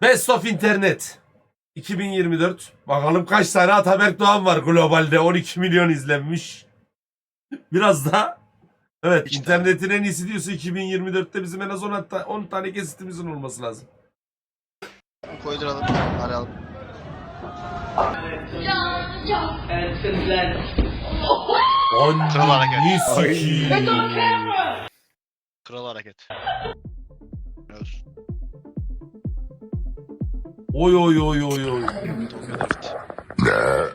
Best of internet 2024. Bakalım kaç tane Ataberk Doğan var globalde. 12 milyon izlenmiş. Biraz da evet İşte. internetin en iyisi diyorsa 2024'te bizim en az 10 tane kesitimizin olması lazım. Koyduralım. Arayalım. Kral hareket. Kral hareket. Evet. Oy oy oy oy oy. Evet.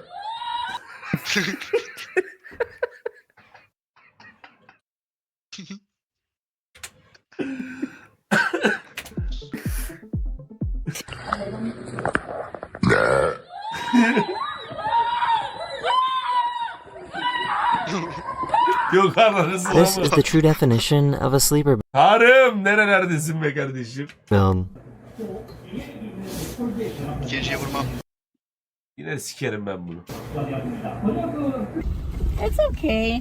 Yok anlarız. This is the true definition of a sleeper Harım nerelerdesin be kardeşim? build. İkinciye vurmam. Yine sikerim ben bunu. It's okay.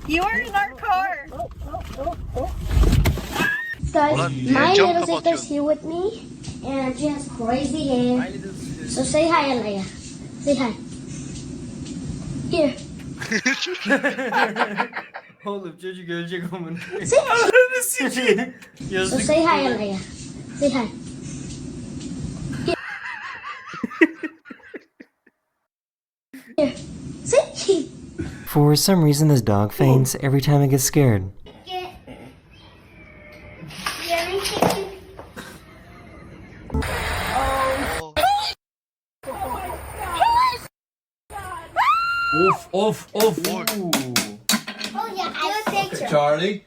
You are in our car. Guys, Ulan my niye cam little sister's kapatıyorsun? here with me, and she has crazy hair. So say hi, Alaya. Say hi. Here. Oğlum çocuk ölecek amına. Say hi. Ananı sikeyim. So Yazık. say hi, Alaya. Say hi. Here. Say. For some reason, this dog faints every time it gets scared. Oo. Of. Oh yeah, I do a picture. Charlie,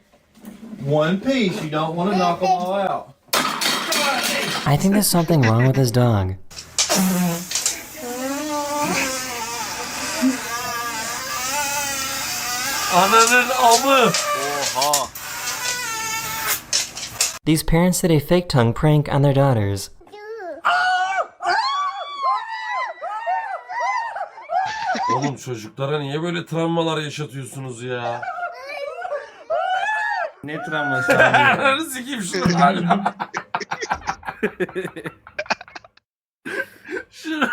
one piece. You don't want to knock them all out. I think there's something wrong with this dog. Ananın amı. Oha. These parents did a fake tongue prank on their daughters. Oğlum çocuklara niye böyle travmalar yaşatıyorsunuz ya? Ne travması abi? Ananı sikeyim şunu hala. Şunu.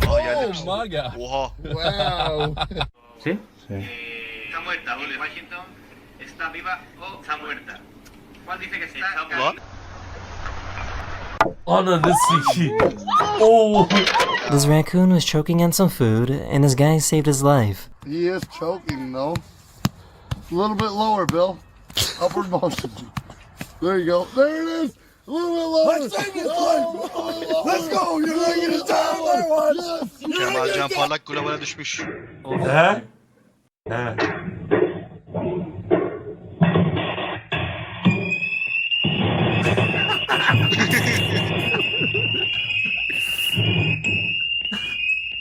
Aa yerlemiş. Oha. Está muerta, Washington está viva o está muerta. ¿Cuál dice que está? Ulan. Ananı sikeyim. Oo. This raccoon was choking on some food, and this guy saved his life. He is choking though. A little bit lower, Bill. Upward motion. There you go. There it is. A little bit lower. Let's save his life. Let's go. You're gonna get his time there, Yes. Kemal Can Parlak globale düşmüş. He? He.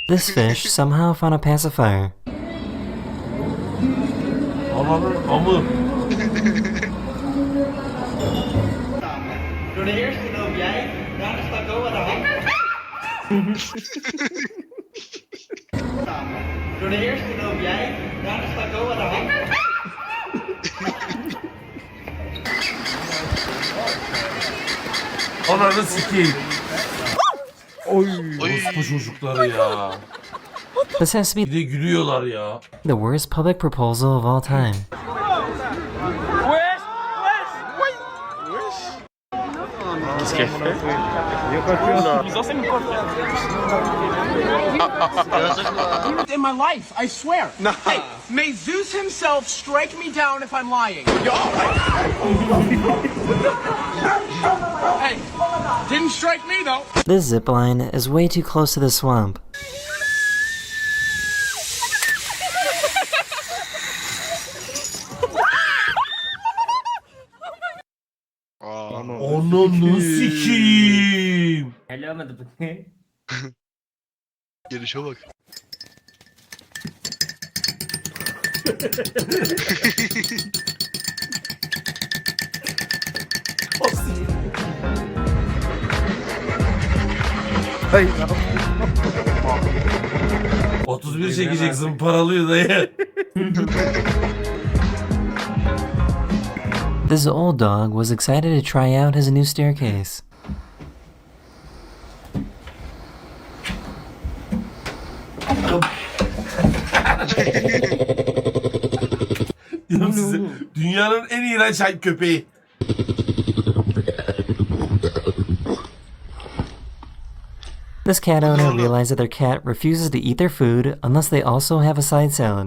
This fish somehow found a pacifier. Ananın amı. Protegers que no viaje, no nos tocó para Protegers que no viaje, no nos tocó para Ananı sikeyim. Oy. Bu çocukları ya. This has to Bir be de gülüyorlar ya. the worst public proposal of all time. In my life, I swear. Hey, may Zeus himself strike me down if I'm lying. Hey, didn't strike me though. This zip line is way too close to the swamp. Aa. Ananı sikeyim. Helal olmadı bu ne? Gelişe bak. O sikeyim. Ay, ne yaptın? 31 çekecek zımparalıyor dayı. This old dog was excited to try out his new staircase. Diyorum size, dünyanın en iğrenç köpeği. This cat owner realized that their cat refuses to eat their food unless they also have a side salad.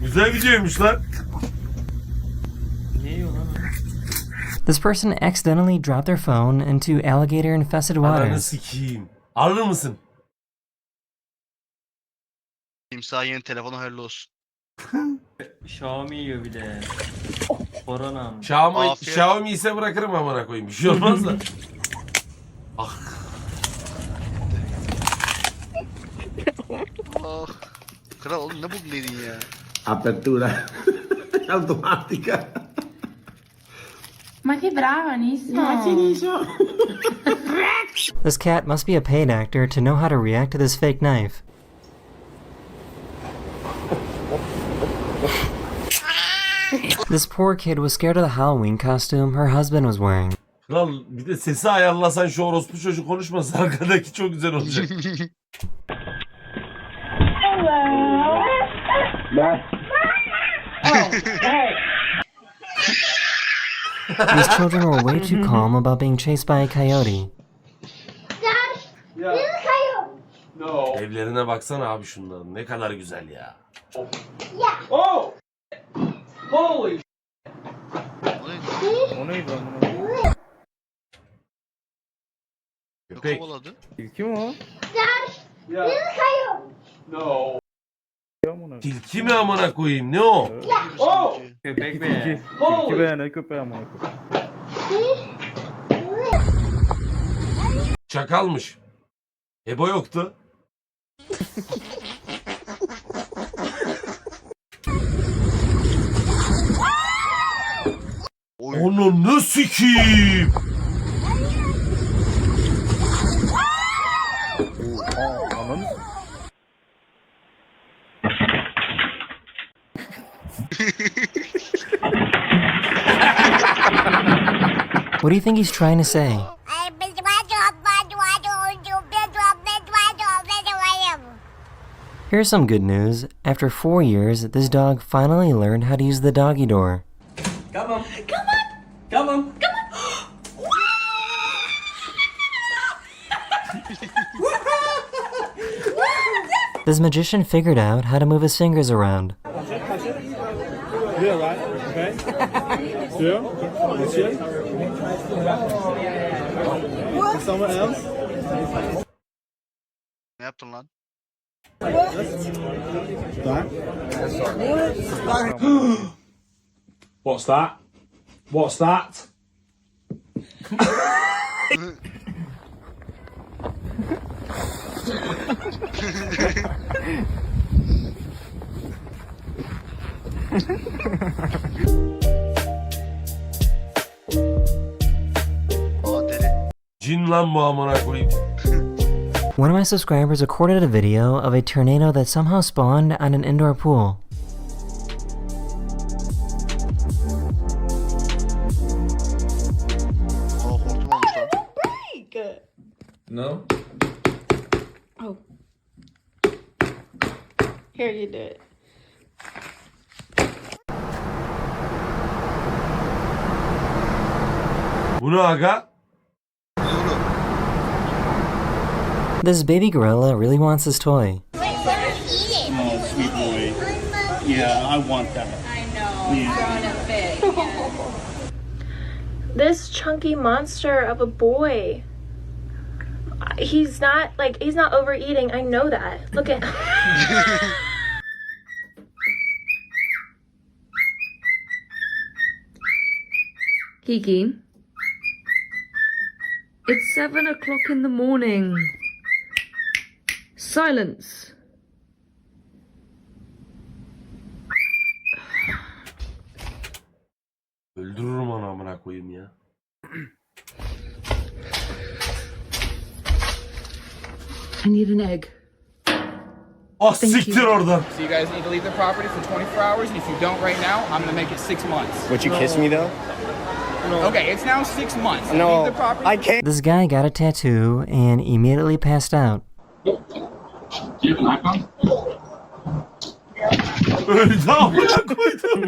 Güzel videoymuş lan. This person accidentally dropped their phone into alligator-infested Ananı waters. sikeyim. Alır mısın? Timsah yeni telefonu hayırlı olsun. Xiaomi yiyor bir de. Korona mı? Xiaomi ise bırakırım amına koyayım. Bir şey olmaz da. Ah. Ah. Kral oğlum ne buldun dedin ya? Apertura automática. Ma che brava, Nisso. This cat must be a paid actor to know how to react to this fake knife. This poor kid was scared of the Halloween costume her husband was wearing. Kral bir de sesi ayarlasan şu orospu çocuk konuşmasa arkadaki çok güzel olacak. These children were way too calm about being chased by a coyote. Dad, this is Coyote. Evlerine baksana abi şunların. Ne kadar güzel ya. Yeah. Oh! Holy! O neydi lan? Ne Köpek. kovaladı? Tilki mi o? Dad, this is Coyote. No. Amına. Tilki mi amına koyayım? Ne o? Oh! Köpek be. Tilki be, ne köpeği amına koyayım. Çakalmış. Ebo yoktu. Oy. Onu ne sikiyim? Ananı. What do you think he's trying to say? Here's some good news. After 4 years, this dog finally learned how to use the doggy door. Come on. Come on. Come on. Come on. This magician figured out how to move his fingers around. Yeah, right. Okay. Sure. Monsieur. Someone else? Ne yaptın lan? What's that? What's that? Aa deli. Cin lan bu amına koyayım. One of my subscribers recorded a video of a tornado that somehow spawned on an indoor pool. Aa hortum olmuş lan. Good. No? Oh. Here, you do it. Bu ne aga? This baby gorilla really wants his toy. Oh, sweet boy. Yeah, I want that. I know. This chunky monster of a boy. He's not overeating. I know that. Look at Kiki. It's 7 o'clock in the morning. Silence. Öldürürüm onu amına koyayım ya. I need an egg. Ah siktir oradan. So you guys need to leave the property for 24 hours, and if you don't right now, I'm gonna make it 6 months. Would you kiss me though? Okay, it's now 6 months. No, Leave the property. I can't. This guy got a tattoo and immediately passed out. Öldü amına koydum.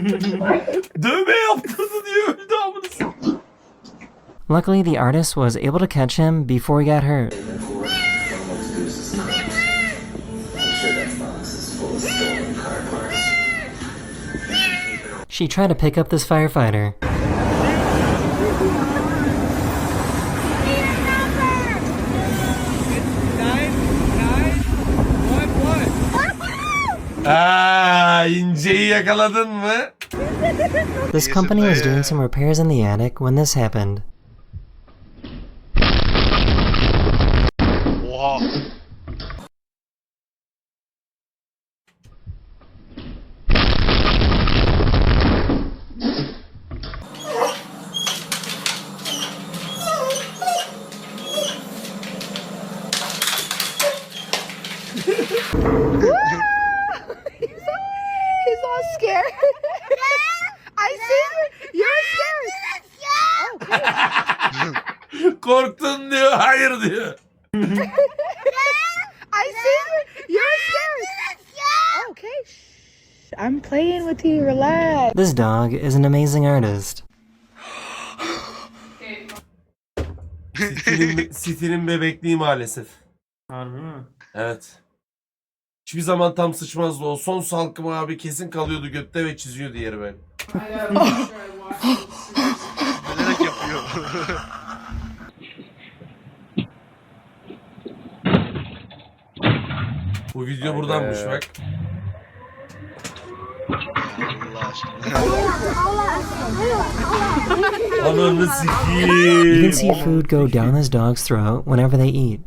Dövme yaptırdı diye öldü amına. Luckily, the artist was able to catch him before he got hurt. She tried to pick up this firefighter. İnceyi yakaladın mı? This company was doing some repairs in the attic when this happened. Oha. He's all scared. I see you. You're scared. Korktun diyor, hayır diyor. I see you. You're scared. Okay. I'm playing with you. Relax. This dog is an amazing artist. City'nin bebekliği maalesef. Harbi mi? Evet. Hiçbir zaman tam sıçmazdı o. Son salkım abi kesin kalıyordu götte ve çiziyordu yeri ben. Bilerek yapıyor. Bu video buradanmış bak. Allah aşkına. Ananı You can sikiyim. see food go down this dog's throat whenever they eat.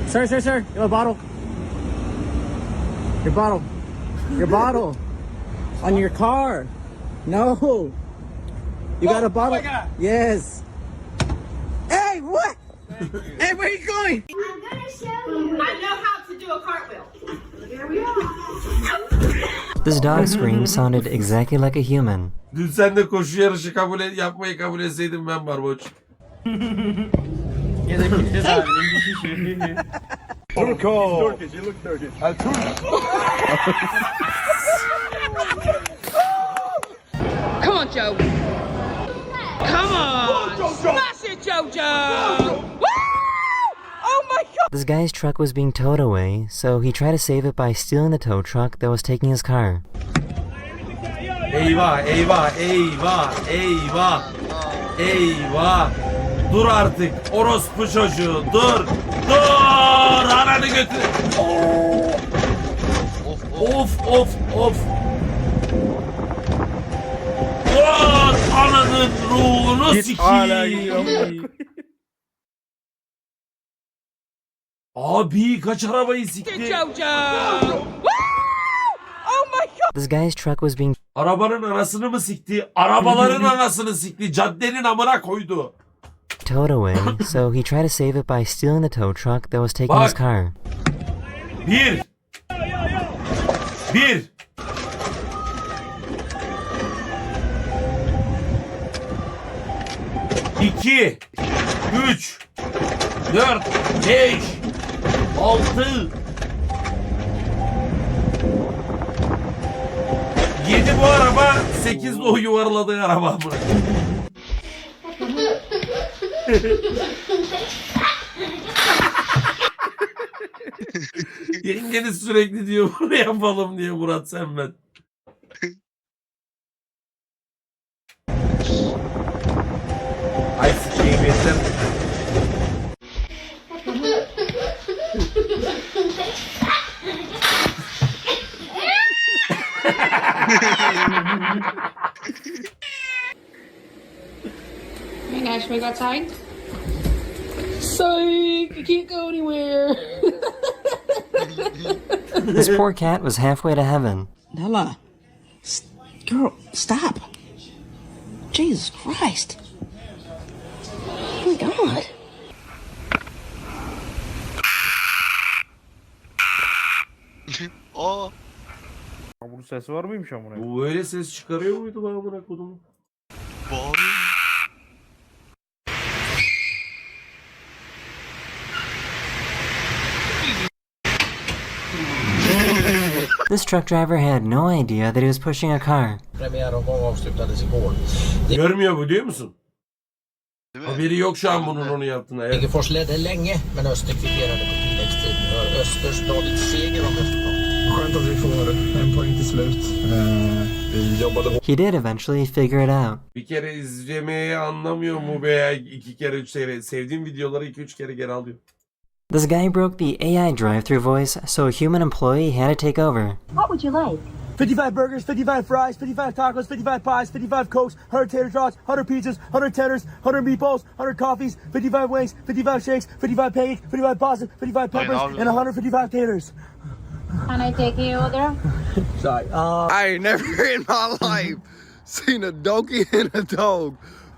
Sir, you have a bottle. Your bottle. Your bottle. On your car. No. You got a bottle? Oh my God. Yes. Hey, what? Hey, where are you going? I'm gonna show you. I know how to do a cartwheel. Here we are. This dog scream sounded exactly like a human. Dün sen de koşu yarışı yapmayı kabul etseydin ben barboç. Ya da gideceğiz abinin düşüşü. Turco. Turkish, you look Turkish. Come on, Joe. Come on. Smash it, Jojo. Woo! Oh my God. This guy's truck was being towed away, so he tried to save it by stealing the tow truck that was taking his car. Eyvah eyvah eyvah eyvah. Eyvah. Dur artık orospu çocuğu dur. Dur ananı götür. Of of of. Dur ananın ruhunu sikiyim. Abi kaç arabayı sikti. Jojo. Woo! Oh my God. This guy's truck was being Arabanın anasını mı sikti? Arabaların anasını sikti. Caddenin amına koydu. towed away, so he tried to save it by stealing the tow truck that was taking his Bak. car. Bir. Bir. İki. Üç. Dört. Beş. Altı. 7 bu araba, 8 de o yuvarladığı araba. Yengeniz sürekli diyor bunu yapalım diye Murat sen ben. Ay sikeyim yeter. Hey, Nash, we go outside? Psych! You can't go anywhere. This poor cat was halfway to heaven. Nella. Girl, stop. Jesus Christ. Oh my God. Aa. Bunun sesi var mıymış amına? Bu böyle ses çıkarıyor muydu bana amına kodumu? Bağırıyor. This truck driver had no idea that he was pushing a car. Görmüyor bu, biliyor musun? Haberi yok şu an bunun onu yaptığına. Evet. Degerfors ledde länge, men Öster kvitterade på tilläggstid. Öster stadigt seger om Skönt att vi får en poäng till slut. Vi jobbade. He did eventually figure it out. Bir kere izlemeyi anlamıyor mu be ya? 2 kere 3 kere. Sevdiğim videoları 2-3 kere geri alıyor. This guy broke the AI drive-through voice, so a human employee had to take over. What would you like? 55 burgers, 55 fries, 55 tacos, 55 pies, 55 cokes, 100 tater tots, 100 pizzas, 100 tenders, 100 meatballs, 100 coffees, 55 wings, 55 shakes, 55 pancakes, 55 pasta, 55 peppers, and 155 taters. Can I take you there? Sorry. I ain't never in my life seen a donkey and a dog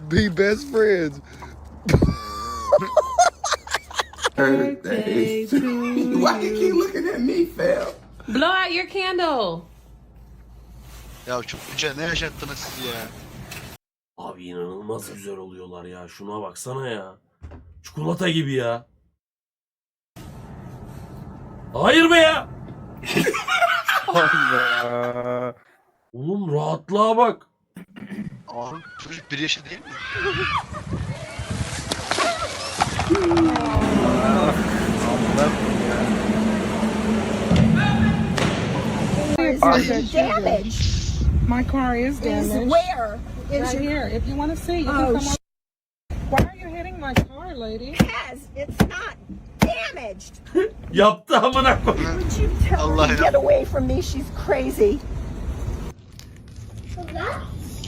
be best friends. Birthday to you. Why you keep looking at me, fam? Blow out your candle. Ya çok güzel, ne yaşattınız siz ya? Abi inanılmaz güzel oluyorlar ya. Şuna baksana ya. Çikolata gibi ya. Hayır be ya. Allah. Oğlum rahatlığa bak. Abi çocuk 1 yaşında değil mi? Damaged. My car is damaged. Where? Right here. If you want to see, you can come on. Why are you hitting my car, lady? Because it's not damaged. Yaptı amına koy. Would you tell Allah her to ya. get away from me? She's crazy.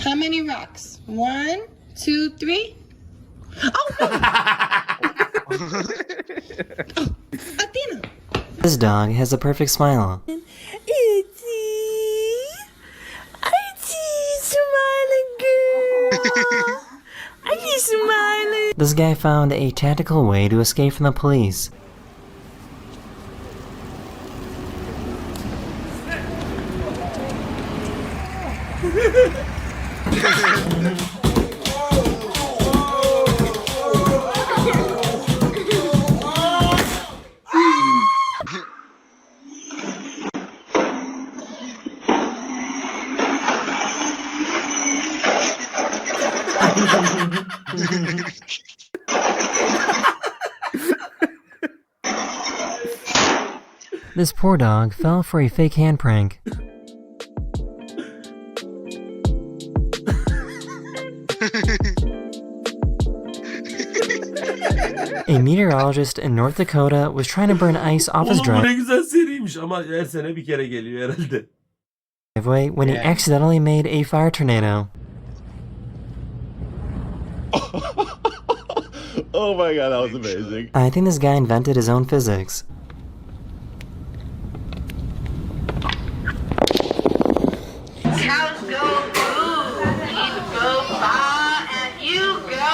How many rocks? 1, 2, 3. Athena. This dog has a perfect smile. This guy found a tactical way to escape from the police. This poor dog fell for a fake hand prank. A meteorologist in North Dakota was trying to burn ice off his Oğlum bu ne driveway güzel seriymiş ama her sene bir kere geliyor herhalde. when he accidentally made a fire tornado. Oh my god, that was amazing. I think this guy invented his own physics. Cows go boo, sheep go baa, and you go.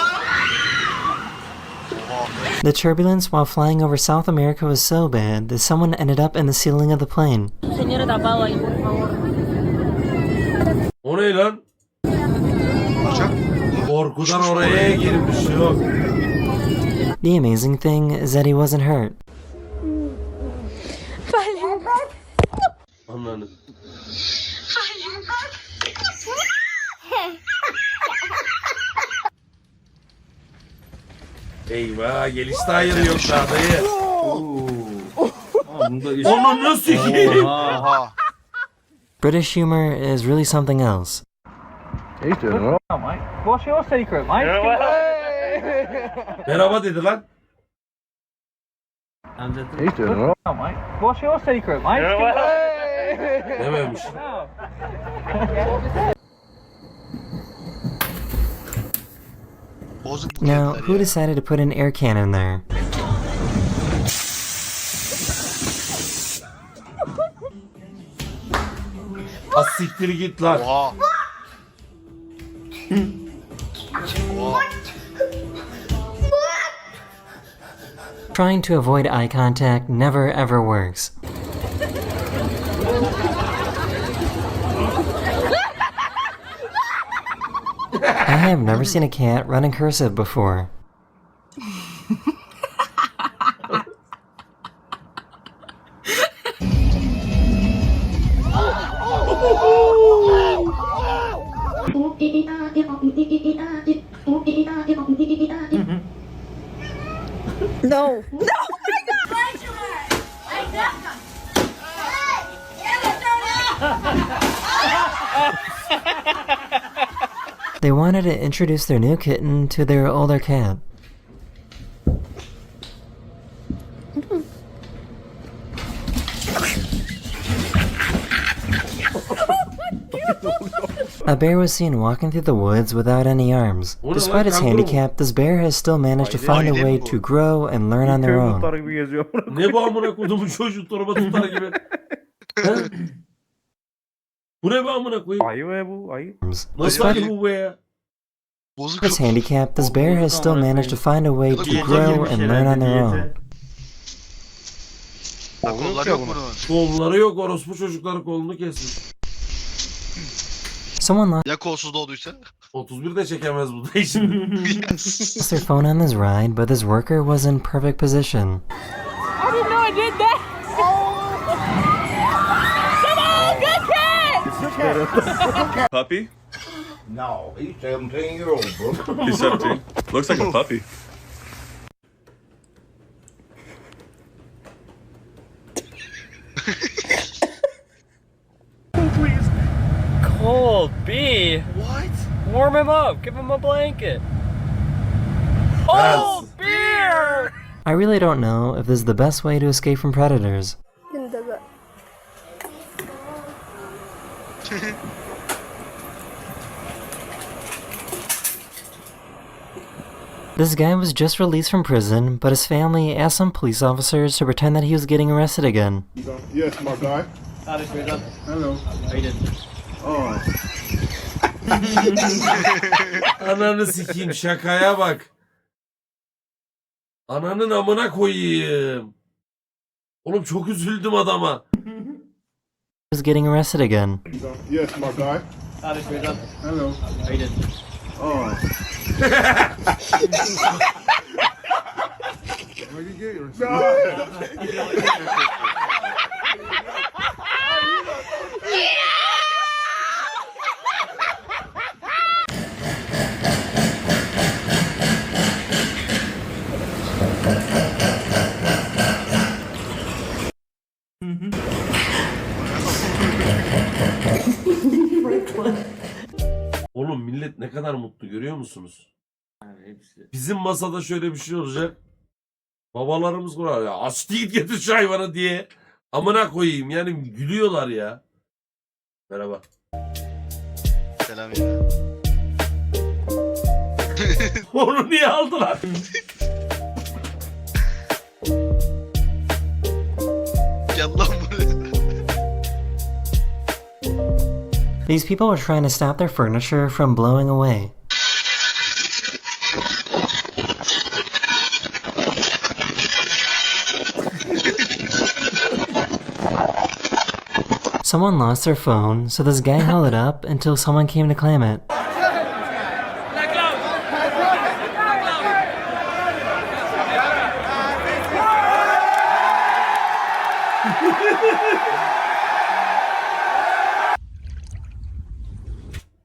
The turbulence while flying over South America was so bad that someone ended up in the ceiling of the plane. O ne lan? Korkudan oraya girmiş yok. The amazing thing is that he wasn't hurt. Anladım. Eyvah, gelişte hayır yok daha dayı. Onu nasıl ki? Oha. British humor is really something else. He's doing it all, mate. What's your secret, mate? Merhaba dedi lan. He's doing it all, mate. What's your secret, mate? Dememiş. Bozuk bu Now, kediler who ya. decided to put an air cannon there? Az siktir git lan. Oha. Oha. Trying to avoid eye contact never ever works. I have never seen a cat run in cursive before. No. They wanted to introduce their new kitten to their older cat. A bear was seen walking through the woods without any arms. Despite its handicap, this bear has still managed to find a way to grow and learn on their own. Ne bu amına koyduğumun çocuğu torba tutar gibi. He? Bu ne be amına koyayım? Ayı be bu ayı. Nasıl ayı bu be ya? Bozuk. Its handicap, this bear has still managed to find a way to grow and learn on their own. Kolları yok bunun. Kolları yok, orospu çocukları kolunu kesmiş. Someone lost Ya kolsuz doğduysa? 31 de çekemez bu da şimdi. their phone on this ride, but this worker was in perfect position. I didn't know I did that. Come on, good cat. Puppy? No, he's 17-year-old, bro. He's 17. Looks like a puppy. Please. Cold B. What? Warm him up. Give him a blanket. Oh, beer! I really don't know if this is the best way to escape from predators. This guy was just released from prison, but his family asked some police officers to pretend that he was getting arrested again. Yes, my guy. Hello. How you doing? Oh. Ananı sikeyim, şakaya bak. Ananın amına koyayım. Oğlum çok üzüldüm adama. He was getting arrested again. Yes, my guy. Hello. How you doing? Oh. Where you get yours? Oğlum millet ne kadar mutlu görüyor musunuz? Bizim masada şöyle bir şey olacak. Babalarımız kurar ya. Açtı git getir şu hayvanı diye. Amına koyayım yani gülüyorlar ya. Merhaba. Selam ya. Onu niye aldılar? Gel lan buraya. These people were trying to stop their furniture from blowing away. Someone lost their phone, so this guy held it up until someone came to claim it.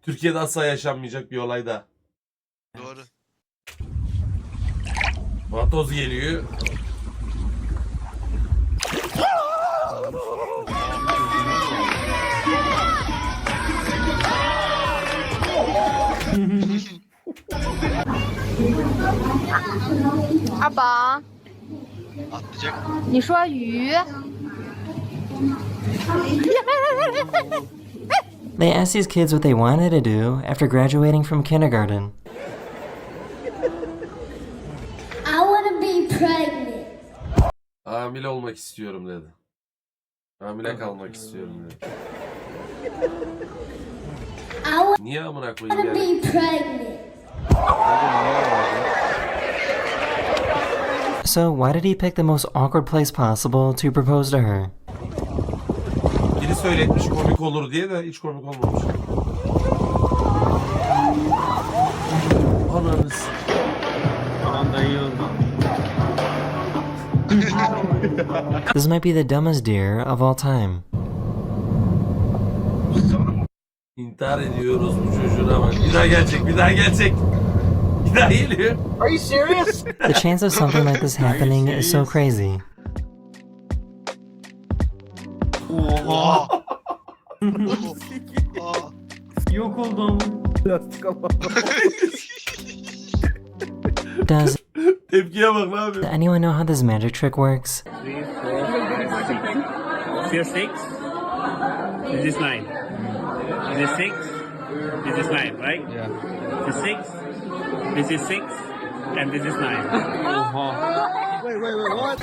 Türkiye'de asla yaşanmayacak bir olay da. Doğru. Vatoz geliyor. Aba. Atlayacak. 你说鱼。 They asked these kids what they wanted to do after graduating from kindergarten. I want to be pregnant. Hamile olmak istiyorum dedi. Hamile kalmak istiyorum dedi. Niye amına koyayım I want to yani? be pregnant. So why did he pick the most awkward place possible to propose to her? Birisi söyletmiş komik olur diye de hiç komik olmamış. Ananız. Aman da iyi oldu. This might be the dumbest deer of all time. İntihar ediyoruz bu çocuğuna bak. Bir daha gelecek, bir daha gelecek. Bir daha geliyor. Are you serious? The chance of something like this happening is so crazy. Oha. Yok oldu ama. Lastik ama. Does Tepkiye bak ne yapıyor? anyone know how this magic trick works? 3, 4, 6. Here 6. This is 9. This is 6. This is 9, right? Yeah. This is 6. This is 6. And this is 9. Oha. Wait, what?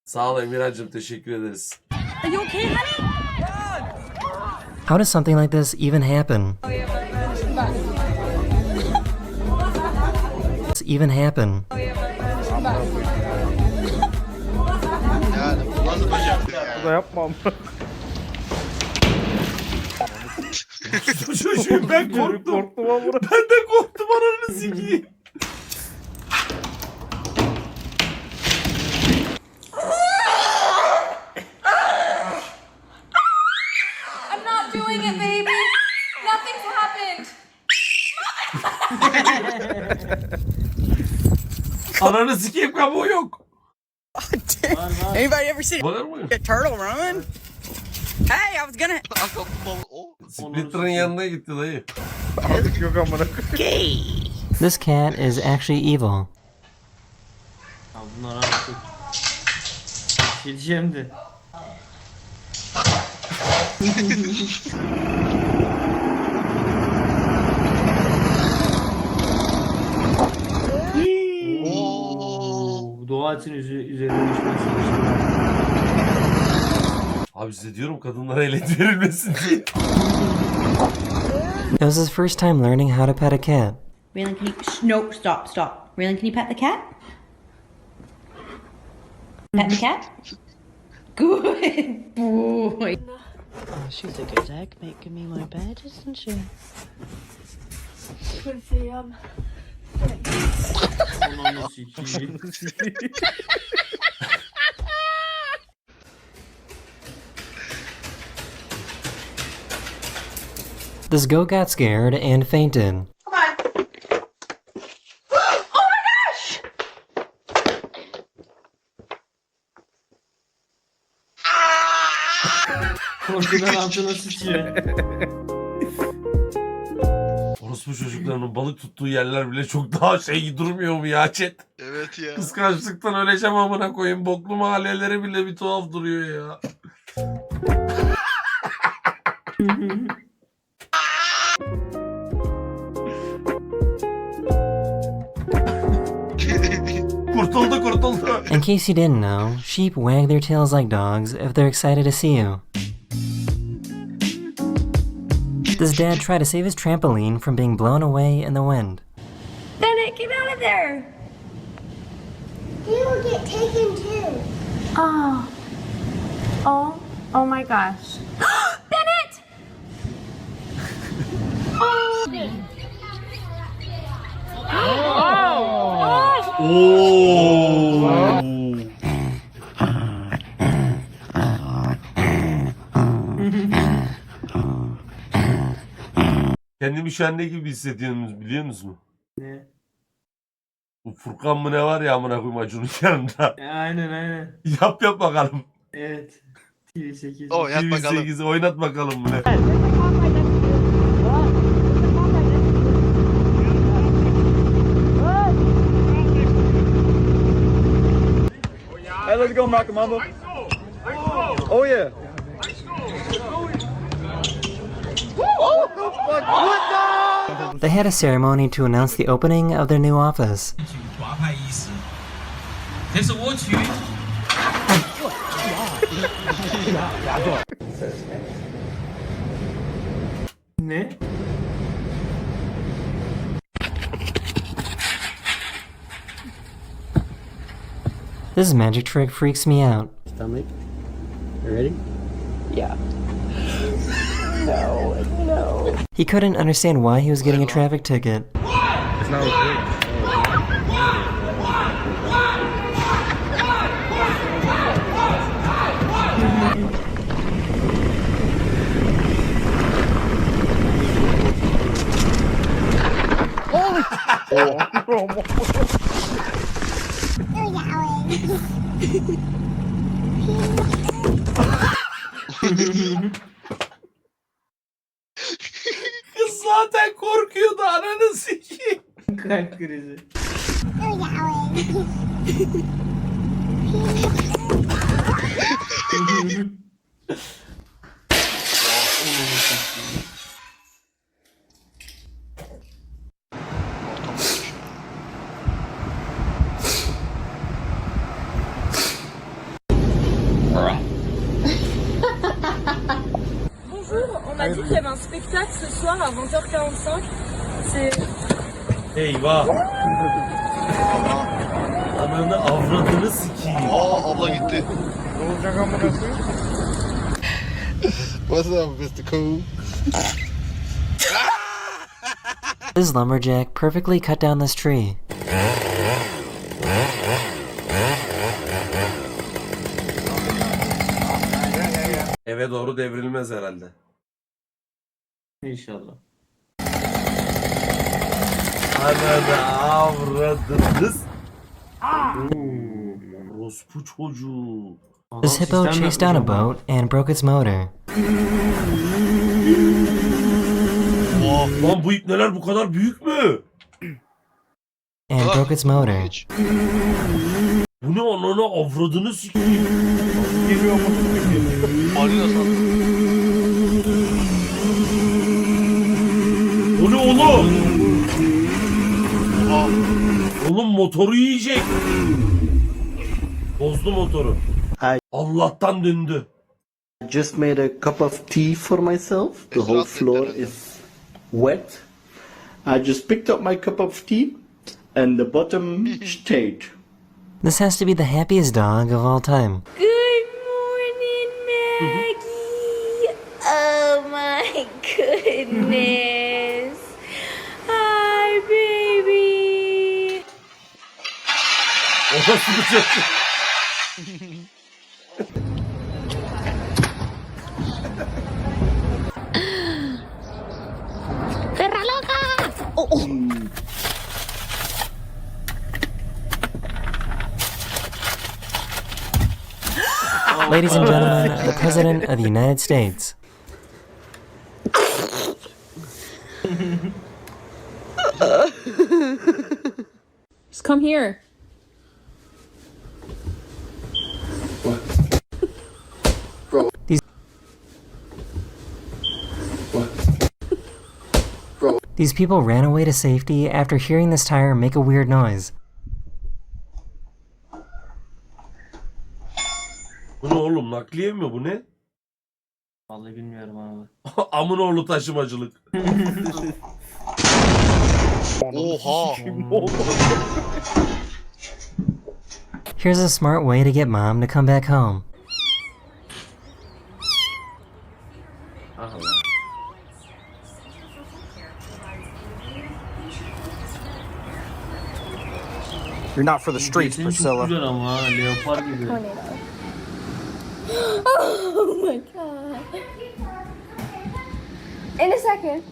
Sağ ol Emirhan'cığım, teşekkür ederiz. Are you okay, honey? How does something like this even happen? Even happen? Yani bu nasıl bacak ya? Bu da yapmam. Çocuğum ben korktum. Korktum ama. Ben de korktum, ananı sikeyim. I'm not doing it, baby. Nothing's happened. Ananı sikeyim, kabuğu yok. Anybody ever seen Bakar mı? a turtle run? Hey, I was gonna. Splitter'ın yanına gitti dayı. Artık yok amına. This cat is actually evil. Ya bunlar artık. Bir şey diyeceğim de. Oo, Doğan üzerine düşmesi. Abi size diyorum kadınlara ehliyet verilmesin diye. It was his first time learning how to pet a cat. Raylan, can you... No, stop. Raylan, can you pet the cat? Pet the cat? Good boy. Oh, she's a good egg making me my bed, isn't she? Ananı sikeyim. This goat got scared and fainted. Korkudan altına sıçıyor. Orospu çocuklarının balık tuttuğu yerler bile çok daha şey durmuyor mu ya chat? Evet ya. Kıskançlıktan öleceğim amına koyayım. Boklu mahalleleri bile bir tuhaf duruyor ya. Kurtuldu. In case you didn't know, sheep wag their tails like dogs if they're excited to see you. This dad tried to save his trampoline from being blown away in the wind. Bennett, get out of there. He will get taken too. Oh my gosh. Bennett! Oh. Oo. Kendimi şu an ne gibi hissediyorsunuz biliyor musunuz? Ne? Bu Furkan mı ne var ya amına koyayım Acun'un yanında. Aynen. Yap bakalım. Evet. TV8. Oynat bakalım. TV8 oynat bakalım bunu. Hey, let's go, Malcolm Mamba. Oh yeah. They had a ceremony to announce the opening of their new office. Ne? This magic trick freaks me out. Stomach. You ready? Yeah. No. He couldn't understand why he was getting a traffic ticket. It's not okay. Kız zaten korkuyordu, ananı sikeyim. Kalp krizi. Bonjour, on m'a dit qu'il y avait un spectacle ce soir à 20h45. C'est... Eyvah. Ananı avradını sikeyim. Aa abla gitti. Ne olacak amına koyayım? What's up, Mr. Cool? This lumberjack perfectly cut down this tree. Eve doğru devrilmez herhalde. İnşallah. Ananı avradınız. Orospu çocuğu. This hippo chased down a boat and broke its motor. Lan bu ipneler bu kadar büyük mü? And broke its motor. Bu ne, ananı avradını sikeyim. Geliyor mu? Marina sandım. O ne oğlum? Oğlum motoru yiyecek. Bozdu motoru. Allah'tan döndü. I just made a cup of tea for myself. The whole floor is wet. I just picked up my cup of tea and the bottom stayed. This has to be the happiest dog of all time. Good morning, Maggie. Oh my goodness. Hi, baby. O nasıl bir şey? Perra loca. Oh, oh. Ladies and gentlemen, the President of the United States. Just come here. These people ran away to safety after hearing this tire make a weird noise. Bu ne oğlum, nakliye mi bu ne? Vallahi bilmiyorum abi. Amınoğlu taşımacılık. Oha. Here's a smart way to get mom to come back home. You're not for the streets, Priscilla. Güzel ama ha, leopar gibi. Oh my god. In a second.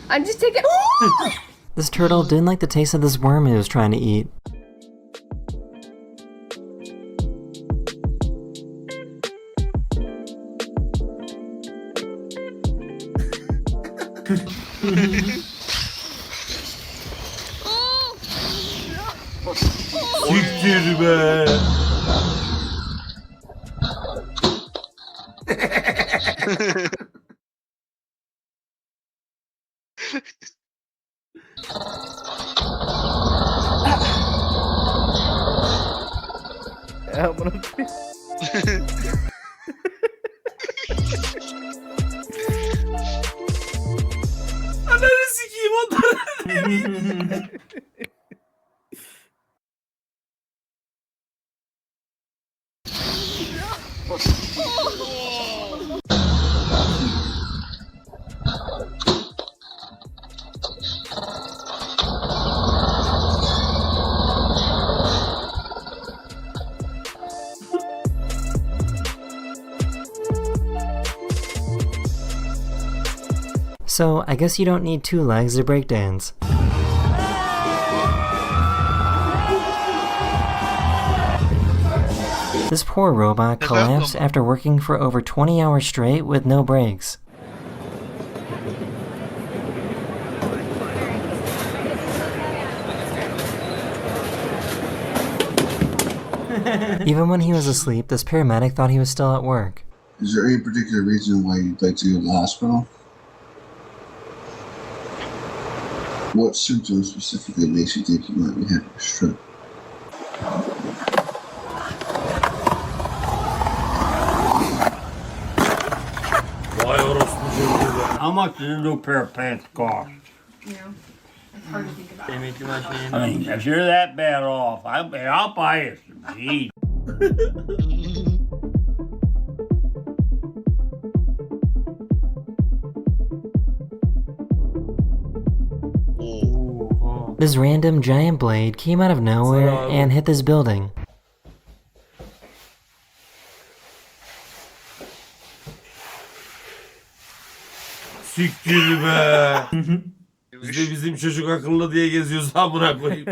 I'm just taking. This turtle didn't like the taste of this worm he was trying to eat. Siktir be. Ya bunu So, I guess you don't need two legs to break dance. This poor robot collapsed after working for over 20 hours straight with no breaks. Even when he was asleep, this paramedic thought he was still at work. Is there any particular reason why you'd like to go to the hospital? What symptoms specifically makes you think you might be having a stroke? Vay orospu çocuğu be. How much does a new pair of pants cost? You know, it's hard to think about. Emekli maaşı I mean, if you're that bad off, I'll buy you some jeans. This random giant blade came out of nowhere and hit this building. Siktir be. Biz de bizim çocuk akıllı diye geziyoruz amına koyayım.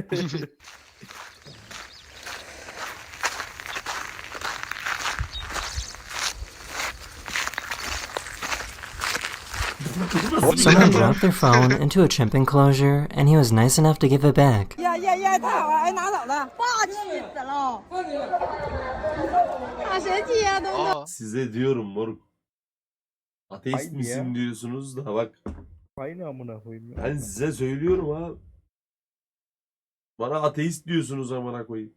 Someone dropped their phone into a chimp enclosure, and he was nice enough to give it back. Size diyorum moruk. Ateist Haydi misin ya. diyorsunuz da bak. Aynı amına koyayım ya. Ben size söylüyorum ha. Bana ateist diyorsunuz amına koyayım.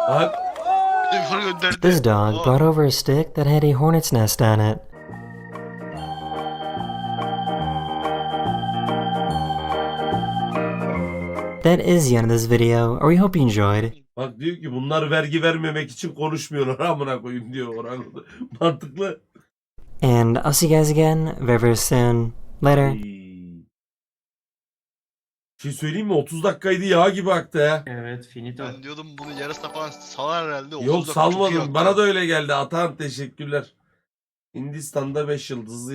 Bak. This dog brought over a stick that had a hornet's nest on it. That is the end of this video, or we hope you enjoyed. Bak diyor ki bunlar vergi vermemek için konuşmuyorlar amına koyayım diyor oran. Mantıklı. And I'll see you guys again very, very soon. Later. Şey söyleyeyim mi? 30 dakikaydı yağ gibi aktı ya. Evet, finito. Ben diyordum bunu yarısına falan salar herhalde. 30 Yok dakika çok iyi salmadım. aktı. Bana da öyle geldi. Atan teşekkürler. Hindistan'da 5 yıldızlı